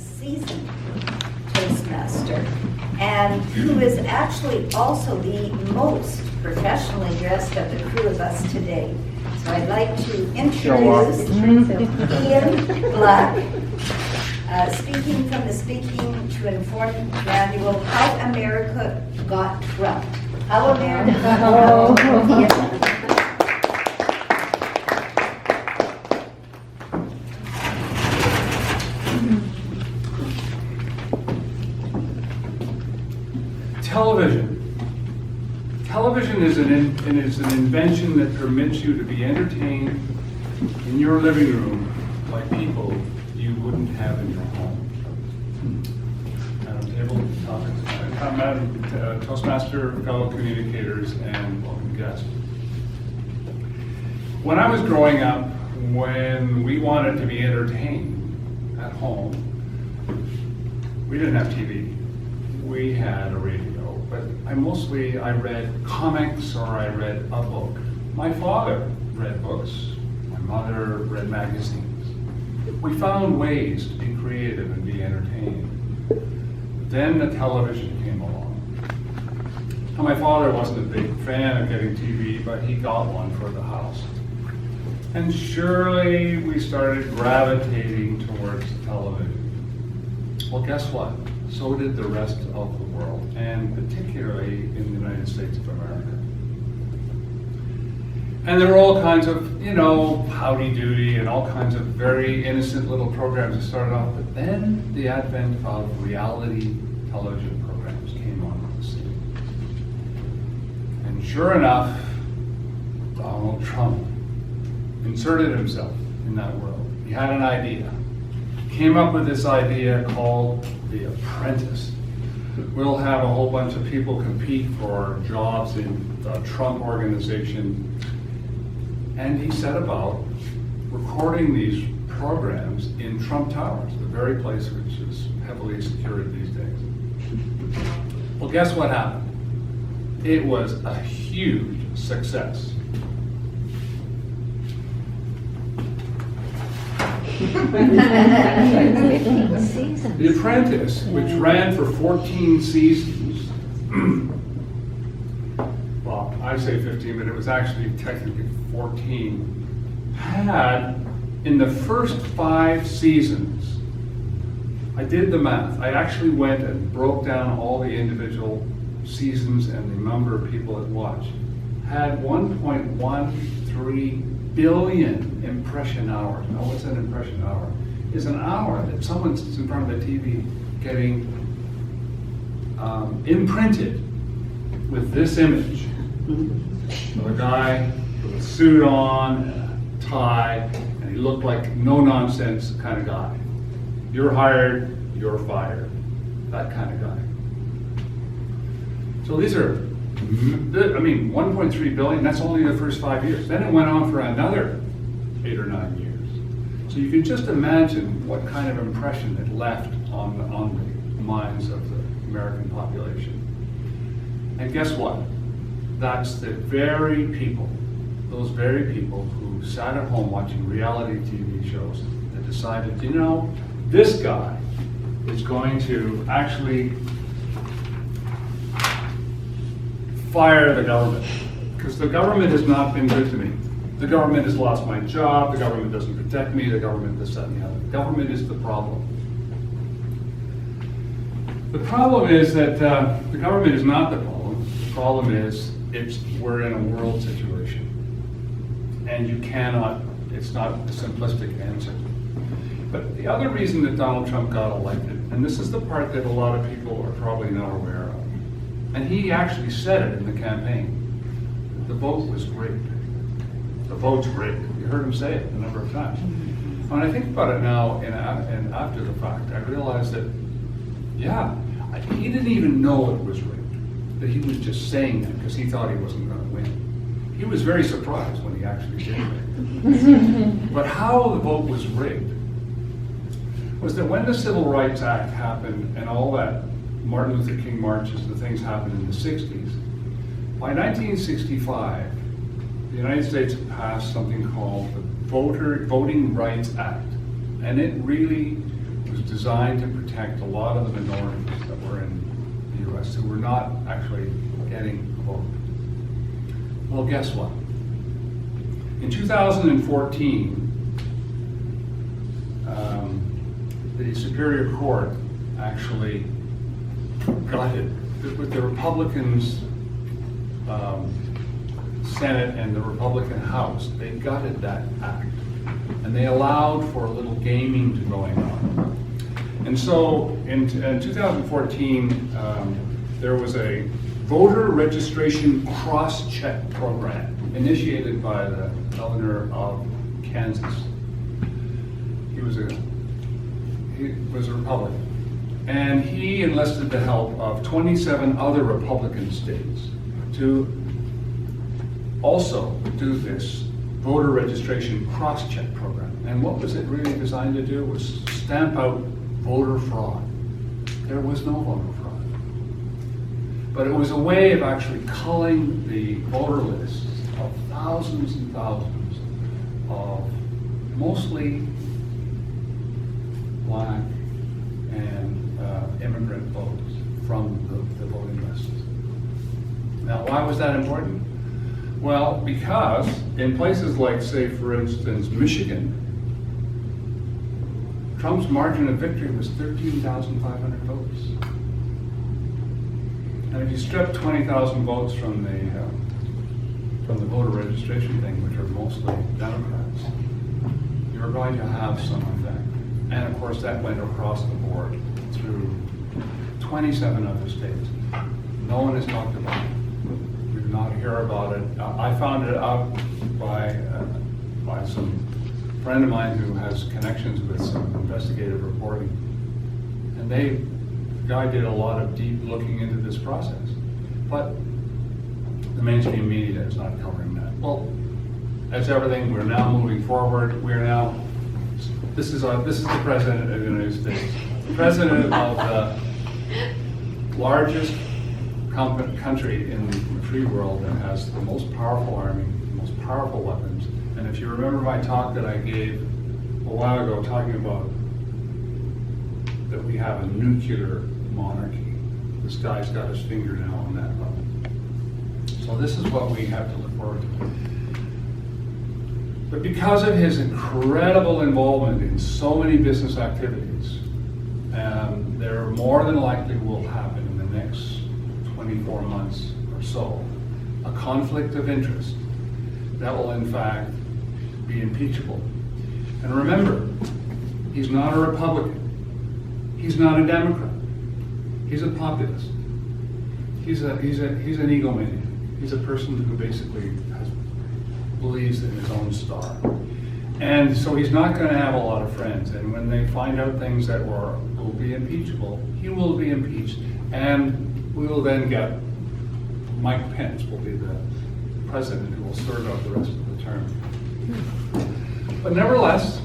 seasoned Toastmaster, and who is actually also the most professionally dressed of the crew of us today. So I'd like to introduce Ian Black, speaking from the Speaking to Inform Manual, How America Got Trump. How America Got Trump. Television. Television is an invention that permits you to be entertained in your living room by people you wouldn't have in your home. Madam Table Topics, Madam Toastmaster, fellow communicators, and welcome guests. When I was growing up, when we wanted to be entertained at home, we didn't have TV. We had a radio. But I read comics or I read a book. My father read books. My mother read magazines. We found ways to be creative and be entertained. Then the television came along. Now, my father wasn't a big fan of getting TV, but he got one for the house. And surely we started gravitating towards television. Well, guess what? So did the rest of the world, and particularly in the United States of America. And there were all kinds of, Howdy Doody and all kinds of very innocent little programs that started off, but then the advent of reality television programs came on the scene. And sure enough, Donald Trump inserted himself in that world. He had an idea. Came up with this idea called The Apprentice. We'll have a whole bunch of people compete for jobs in the Trump organization. And he set about recording these programs in Trump Towers, the very place which is heavily secured these days. Well, guess what happened? It was a huge success. The Apprentice, which ran for 14 seasons, well, I say 15, but it was actually technically 14, had in the first 5 seasons, I did the math. I actually went and broke down all the individual seasons and the number of people that watched, had 1.13 billion impression hours. Now, what's an impression hour? It's an hour that someone sits in front of the TV getting imprinted with this image of a guy with a suit on, and a tie, and he looked like no-nonsense kind of guy. You're hired, you're fired. That kind of guy. So these are 1.3 billion, that's only the first 5 years. Then it went on for another 8 or 9 years. So you can just imagine what kind of impression it left on the minds of the American population. And guess what? That's the very people, those very people who sat at home watching reality TV shows that decided, this guy is going to actually fire the government, because the government has not been good to me. The government has lost my job, the government doesn't protect me, the government this, that, and the other. The government is the problem. The problem is that the government is not the problem. The problem is we're in a world situation. And it's not a simplistic answer. But the other reason that Donald Trump got elected, and this is the part that a lot of people are probably not aware of, and he actually said it in the campaign, the vote was rigged. The vote's rigged. You heard him say it a number of times. When I think about it now and after the fact, I realize that, he didn't even know it was rigged. That he was just saying it because he thought he wasn't going to win. He was very surprised when he actually did win. But how the vote was rigged was that when the Civil Rights Act happened and all that Martin Luther King marches, the things happened in the 60s, by 1965, the United States passed something called the Voting Rights Act. And it really was designed to protect a lot of the minorities that were in the US who were not actually getting a vote. Well, guess what? In 2014, the Superior Court actually gutted, with the Republicans Senate and the Republican House, they gutted that act. And they allowed for a little gaming to going on. And so in 2014, there was a voter registration cross-check program initiated by the governor of Kansas. He was a Republican. And he enlisted the help of 27 other Republican states to also do this voter registration cross-check program. And what was it really designed to do was stamp out voter fraud. There was no voter fraud. But it was a way of actually culling the voter lists of thousands and thousands of mostly black and immigrant votes from the voting lists. Now, why was that important? Well, because in places like, say, for instance, Michigan, Trump's margin of victory was 13,500 votes. And if you strip 20,000 votes from the voter registration thing, which are mostly Democrats, you're going to have some effect. And of course, that went across the board through 27 other states. No one has talked about it. We did not hear about it. I found it out by some friend of mine who has connections with some investigative reporting. And the guy did a lot of deep looking into this process. But the mainstream media is not covering that. Well, that's everything. We're now moving forward. This is the President of the United States. The President of the largest country in the free world that has the most powerful army, the most powerful weapons. And if you remember my talk that I gave a while ago talking about that we have a nuclear monarchy, this guy's got his finger now on that level. So this is what we have to look forward to. But because of his incredible involvement in so many business activities, there more than likely will happen in the next 24 months or so, a conflict of interest that will in fact be impeachable. And remember, he's not a Republican. He's not a Democrat. He's a populist. He's an egomaniac. He's a person who basically believes in his own star. And so he's not going to have a lot of friends. And when they find out things that will be impeachable, he will be impeached. And we will then get Mike Pence will be the president who will serve out the rest of the term. But nevertheless,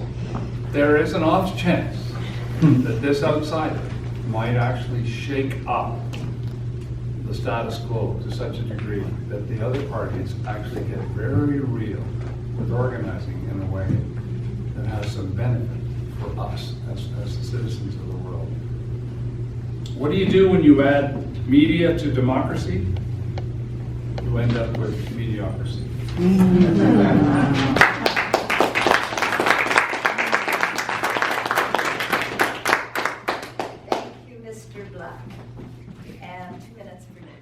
there is an off chance that this outsider might actually shake up the status quo to such a degree that the other parties actually get very real with organizing in a way that has some benefit for us as the citizens of the world. What do you do when you add media to democracy? You end up with mediocrity. Thank you, Mr. Black. And 2 minutes for now.